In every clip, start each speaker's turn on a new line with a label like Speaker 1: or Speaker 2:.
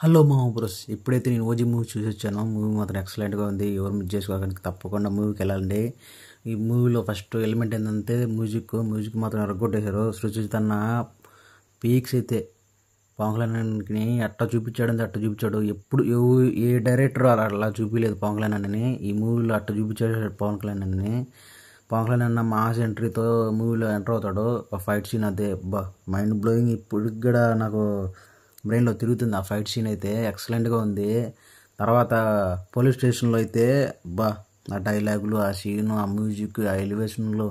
Speaker 1: Hello మామ bros, ఇప్పుడైతే నేను ఓజీ మూవీ చూసి వచ్చాను. మూవీ మాత్రం ఎక్సలెంట్గా ఉంది. ఎవరు మిస్ చేసుకోకండి, తప్పకుండా మూవీకి వెళ్ళాలండి. ఈ మూవీలో ఫస్ట్ ఎలిమెంట్ ఏంటంటే మ్యూజిక్ మాత్రం ఎరగొట్టేశారు. సుజిత్ అన్న పీక్స్ అయితే పవన్ కళ్యాణ్ని అట్లా చూపించాడంటే అట్లా చూపించాడు. ఎప్పుడు ఏ డైరెక్టర్ అలా చూపించలేదు పవన్ కళ్యాణ్ని. ఈ మూవీలో అట్లా చూపించాడు పవన్ కళ్యాణ్ని. పవన్ కళ్యాణ్ అన్న మాస్ ఎంట్రీతో మూవీలో ఎంటర్ అవుతాడు. ఆ ఫైట్ సీన్ అదే మైండ్ బ్లోయింగ్. ఇప్పుడు కూడా నాకు బ్రెయిన్లో తిరుగుతుంది. ఆ ఫైట్ సీన్ అయితే ఎక్సలెంట్గా ఉంది. తర్వాత పోలీస్ స్టేషన్లో అయితే ఆ డైలాగులు, ఆ సీను, ఆ మ్యూజిక్, ఆ ఎలివేషన్లో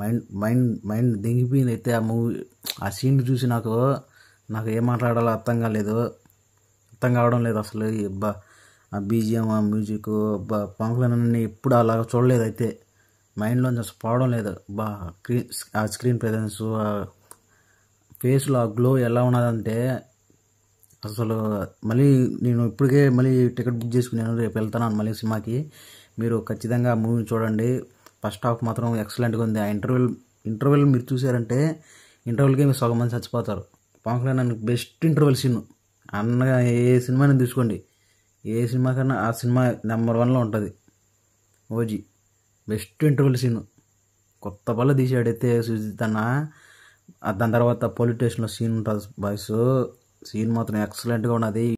Speaker 1: మైండ్ మైండ్ మైండ్ దిగిపోయింది. అయితే ఆ మూవీ ఆ సీన్ చూసి నాకు ఏం మాట్లాడాలో అర్థం కావడం లేదు అసలు. ఆ బీజిఎం, ఆ మ్యూజిక్ పవన్ కళ్యాణ్ ఎప్పుడు అలా చూడలేదు. అయితే మైండ్లోంచి అసలు పోవడం లేదు. ఆ స్క్రీన్ ప్రెజెన్స్, ఫేస్లో ఆ గ్లో ఎలా ఉన్నదంటే అసలు నేను ఇప్పటికే టికెట్ బుక్ చేసుకున్నాను. రేపు వెళ్తాను మళ్ళీ సినిమాకి. మీరు ఖచ్చితంగా మూవీ చూడండి. ఫస్ట్ హాఫ్ మాత్రం ఎక్సలెంట్గా ఉంది. ఆ ఇంటర్వెల్ మీరు చూసారంటే ఇంటర్వెల్కే మీరు సగం మంది చచ్చిపోతారు. Pawan Kalyan best interval scene అన్నగా ఏ సినిమాని తీసుకోండి, ఏ సినిమా కన్నా ఆ సినిమా నెంబర్ 1లో ఉంటుంది. ఓజీ బెస్ట్ ఇంటర్వెల్ సీన్ కొత్త పళ్ళు తీసాడైతే సుజిత్ అన్న. దాని తర్వాత పోలీస్ స్టేషన్లో సీన్ ఉంటుంది బాయ్స్. సీన్ మాత్రం ఎక్సలెంట్గా ఉన్నది.